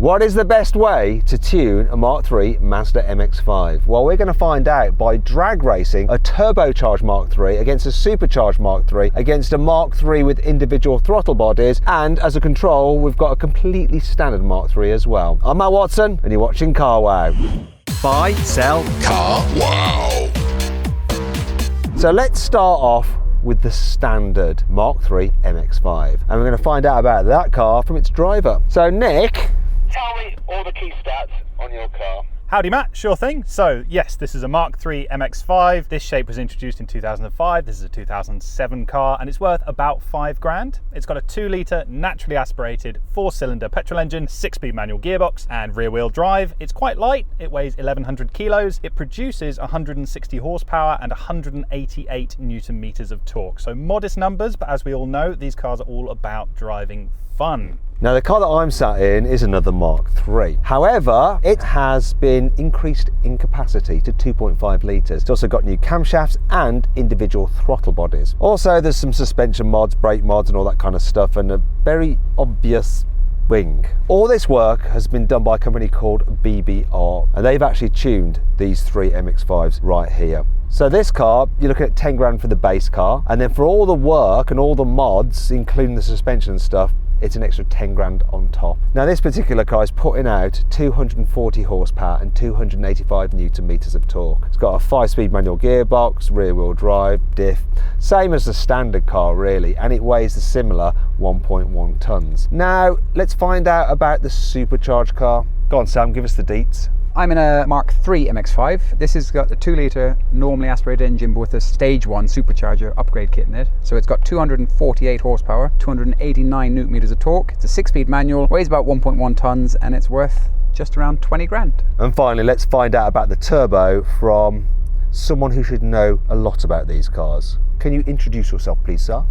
What is the best way to tune a Mark III Mazda MX-5? Well, we're going to find out by drag racing a turbocharged Mark III against a supercharged Mark III against a Mark III with individual throttle bodies, and as a control we've got a completely standard Mark III as well. I'm Matt Watson and you're watching Car Wow. Buy, sell, Car Wow. So let's start off with the standard Mark III MX-5, and we're going to find out about that car from its driver. So Nick, tell me all the key stats on your car. Howdy Matt, sure thing. So yes, this is a Mark III MX-5. This shape was introduced in 2005. This is a 2007 car and it's worth about 5 grand. It's got a 2-litre naturally aspirated 4-cylinder petrol engine, 6-speed manual gearbox and rear wheel drive. It's quite light, it weighs 1100 kilos. It produces 160 horsepower and 188 newton meters of torque. So modest numbers, but as we all know, these cars are all about driving fun. now the car that I'm sat in is another Mark III. However, it has been increased in capacity to 2.5 litres. It's also got new camshafts and individual throttle bodies. Also, there's some suspension mods, brake mods and all that kind of stuff, and a very obvious wing. All this work has been done by a company called BBR, and they've actually tuned these 3 MX-5s right here. So this car, you're looking at 10 grand for the base car, and then for all the work and all the mods, including the suspension and stuff, it's an extra 10 grand on top. Now this particular car is putting out 240 horsepower and 285 newton meters of torque. It's got a 5-speed manual gearbox, rear wheel drive, diff, same as the standard car really, and it weighs a similar 1.1 tons. Now let's find out about the supercharged car. Go on Sam, give us the deets. I'm in a Mark III MX-5. This has got a 2-litre normally aspirated engine but with a stage 1 supercharger upgrade kit in it. So it's got 248 horsepower, 289 newton meters of torque. It's a 6-speed manual, weighs about 1.1 tons and it's worth just around 20 grand. And finally, let's find out about the turbo from someone who should know a lot about these cars. Can you introduce yourself please, sir?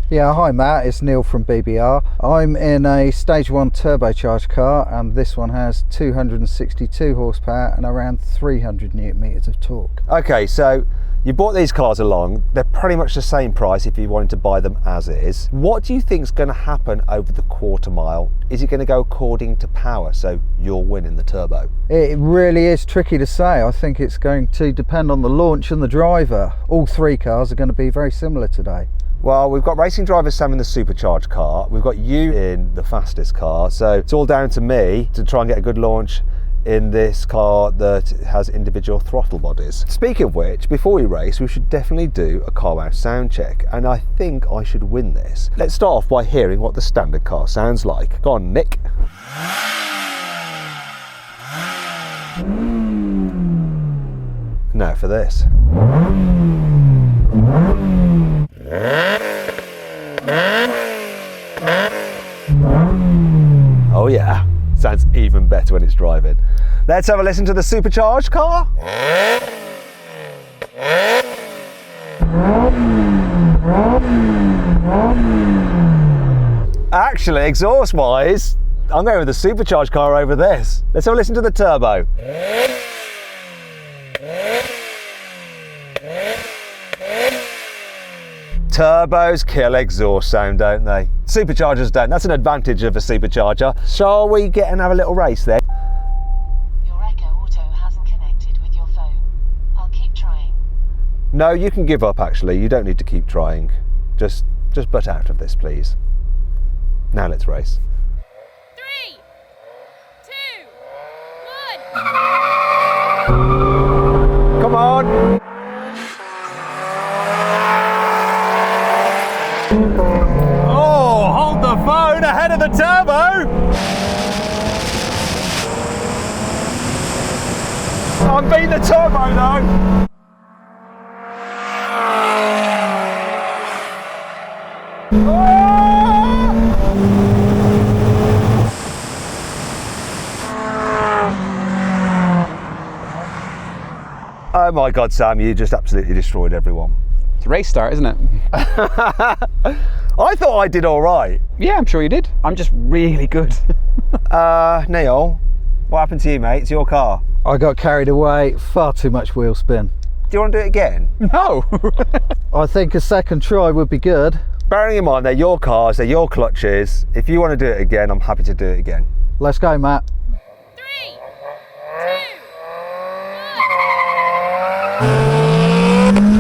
Yeah, hi Matt, it's Neil from BBR. I'm in a stage 1 turbocharged car and this one has 262 horsepower and around 300 newton meters of torque. Okay, so you bought these cars along. They're pretty much the same price if you wanted to buy them as is. What do you think is going to happen over the quarter mile? Is it going to go according to power, so you'll win in the turbo? It really is tricky to say. I think it's going to depend on the launch and the driver. All 3 cars are going to be very similar today. Well, we've got racing driver Sam in the supercharged car, we've got you in the fastest car, so it's all down to me to try and get a good launch in this car that has individual throttle bodies. Speaking of which, before we race, we should definitely do a Car Wow sound check, and I think I should win this. Let's start off by hearing what the standard car sounds like. Go on, Nick. Now for this. Oh yeah, sounds even better when it's driving. Let's have a listen to the supercharged car. Actually, exhaust wise, I'm going with the supercharged car over this. Let's have a listen to the turbo. Turbos kill exhaust sound, don't they? Superchargers don't. That's an advantage of a supercharger. Shall we get and have a little race then? Your Echo Auto hasn't connected with your phone. I'll keep trying. No, you can give up actually. You don't need to keep trying. Just butt out of this, please. Now let's race. 3, 2, 1. Come on! Oh, hold the phone ahead of the turbo! I'm beating the turbo though! Oh my God, Sam, you just absolutely destroyed everyone. It's a race start, isn't it? I thought I did all right. Yeah, I'm sure you did. I'm just really good. Neil, what happened to you, mate? It's your car. I got carried away, far too much wheel spin. Do you want to do it again? No! I think a second try would be good. Bearing in mind they're your cars, they're your clutches. If you want to do it again, I'm happy to do it again. Let's go, Matt. 3, 2,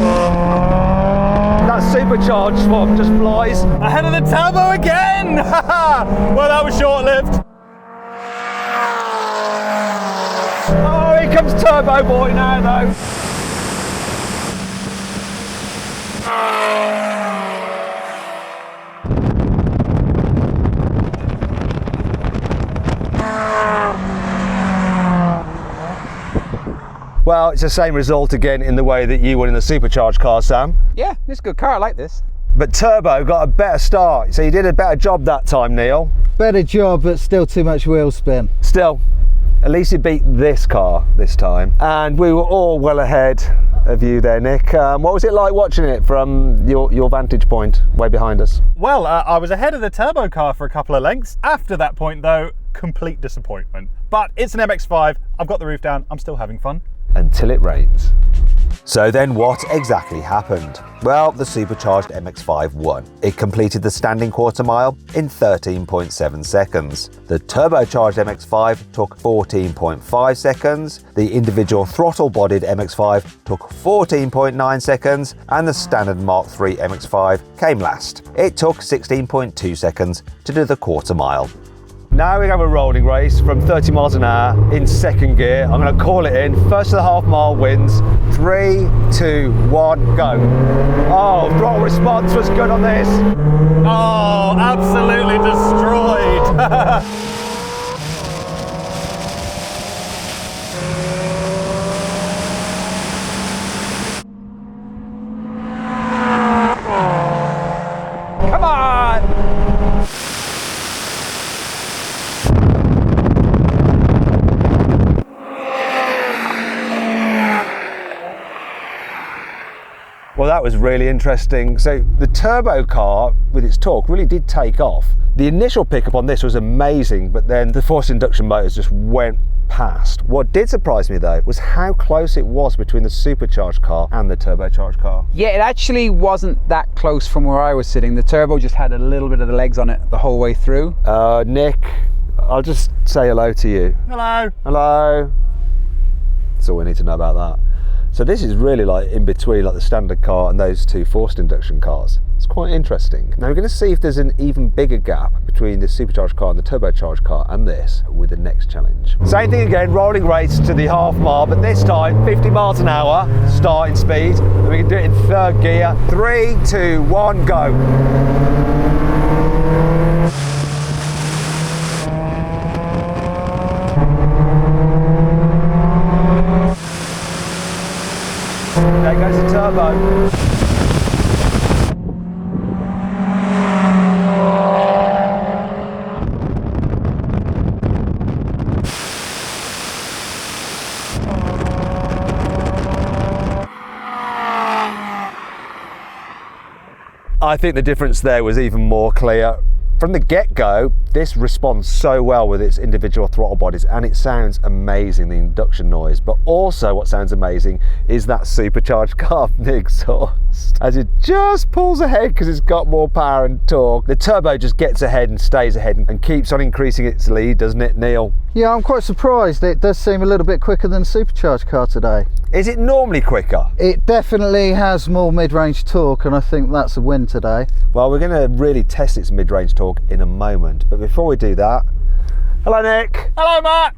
1. That supercharged swap just flies. Ahead of the turbo again! Well, that was short-lived. Oh, here comes Turbo Boy now, though. Well, it's the same result again in the way that you won in the supercharged car, Sam. Yeah, this is a good car. I like this. But Turbo got a better start, so you did a better job that time, Neil. Better job, but still too much wheel spin. Still, at least you beat this car this time. And we were all well ahead of you there, Nick. What was it like watching it from your vantage point way behind us? Well, I was ahead of the turbo car for a couple of lengths. After that point, though, complete disappointment. But it's an MX-5. I've got the roof down. I'm still having fun. Until it rains. So then what exactly happened? Well, the supercharged MX-5 won. It completed the standing quarter mile in 13.7 seconds. The turbocharged MX-5 took 14.5 seconds, the individual throttle-bodied MX-5 took 14.9 seconds, and the standard Mark III MX-5 came last. It took 16.2 seconds to do the quarter mile. Now we have a rolling race from 30 miles an hour in second gear. I'm going to call it in. First of the half mile wins. 3, 2, 1, go. Oh, throttle response was good on this. Oh, absolutely destroyed. Come on! Well, that was really interesting. So the turbo car with its torque really did take off. The initial pickup on this was amazing, but then the forced induction motors just went past. What did surprise me though was how close it was between the supercharged car and the turbocharged car. Yeah, it actually wasn't that close from where I was sitting. The turbo just had a little bit of the legs on it the whole way through. Nick, I'll just say hello to you. Hello. Hello. That's all we need to know about that. So this is really like in between like the standard car and those two forced induction cars. It's quite interesting. Now we're going to see if there's an even bigger gap between the supercharged car and the turbocharged car and this with the next challenge. Same thing again, rolling race to the half mile, but this time 50 miles an hour starting speed. And we can do it in third gear. 3, 2, 1, go. There goes the turbo. I think the difference there was even more clear. From the get-go, this responds so well with its individual throttle bodies and it sounds amazing, the induction noise. But also what sounds amazing is that supercharged car from the exhaust. As it just pulls ahead because it's got more power and torque. The turbo just gets ahead and stays ahead and keeps on increasing its lead, doesn't it, Neil? Yeah, I'm quite surprised. It does seem a little bit quicker than the supercharged car today. Is it normally quicker? It definitely has more mid-range torque, and I think that's a win today. Well, we're going to really test its mid-range torque in a moment. But before we do that, hello, Nick. Hello, Matt.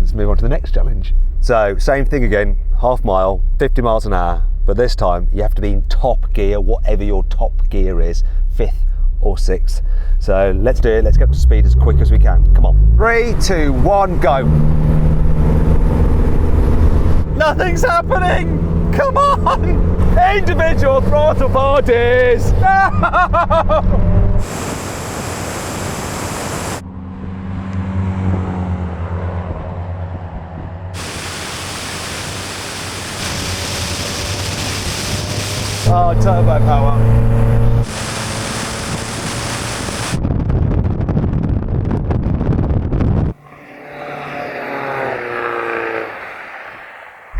Let's move on to the next challenge. So, same thing again, half mile, 50 miles an hour. But this time, you have to be in top gear, whatever your top gear is, 5th or 6th. So, let's do it. Let's get up to speed as quick as we can. Come on. 3, 2, 1, go. Nothing's happening. Come on. Individual throttle bodies. No. Oh, turbo power.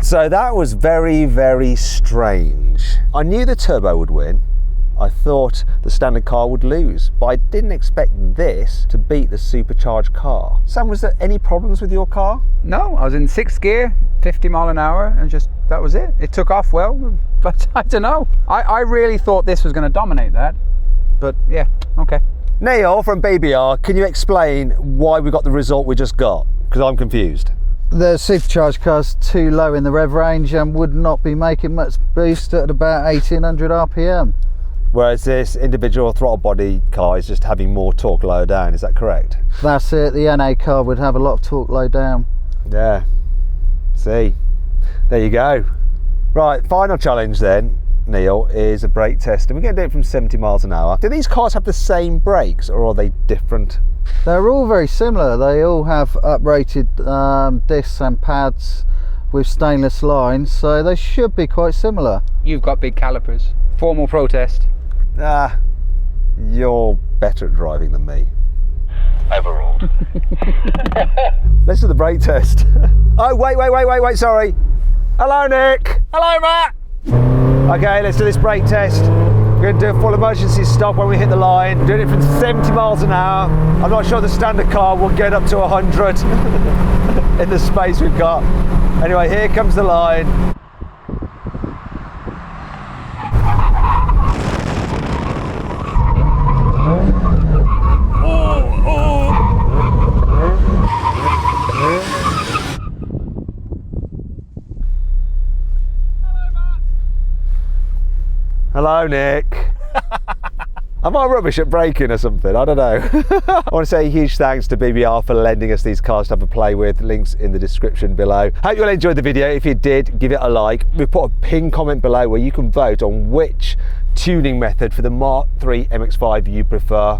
So that was very, very strange. I knew the turbo would win, I thought the standard car would lose, but I didn't expect this to beat the supercharged car. Sam, was there any problems with your car? No, I was in 6th gear, 50 mile an hour, and just that was it. It took off well, but I don't know. I really thought this was going to dominate that, but yeah, okay. Neil from BBR, can you explain why we got the result we just got? Because I'm confused. The supercharged car's too low in the rev range and would not be making much boost at about 1800 RPM. Whereas this individual throttle body car is just having more torque low down, is that correct? That's it, the NA car would have a lot of torque low down. Yeah, see, there you go. Right, final challenge then, Neil, is a brake test, and we're going to do it from 70 miles an hour. Do these cars have the same brakes, or are they different? They're all very similar. They all have uprated discs and pads with stainless lines, so they should be quite similar. You've got big calipers. Formal protest. Ah, you're better at driving than me. Overruled. Let's do the brake test. Oh, wait, sorry. Hello, Nick. Hello, Matt. Okay, let's do this brake test. We're going to do a full emergency stop when we hit the line. We're doing it from 70 miles an hour. I'm not sure the standard car will get up to 100 in the space we've got. Anyway, here comes the line. Hello, Nick. Am I rubbish at braking or something? I don't know. I want to say a huge thanks to BBR for lending us these cars to have a play with. Links in the description below. Hope you all enjoyed the video. If you did, give it a like. We've put a pinned comment below where you can vote on which tuning method for the Mark III MX-5 you prefer.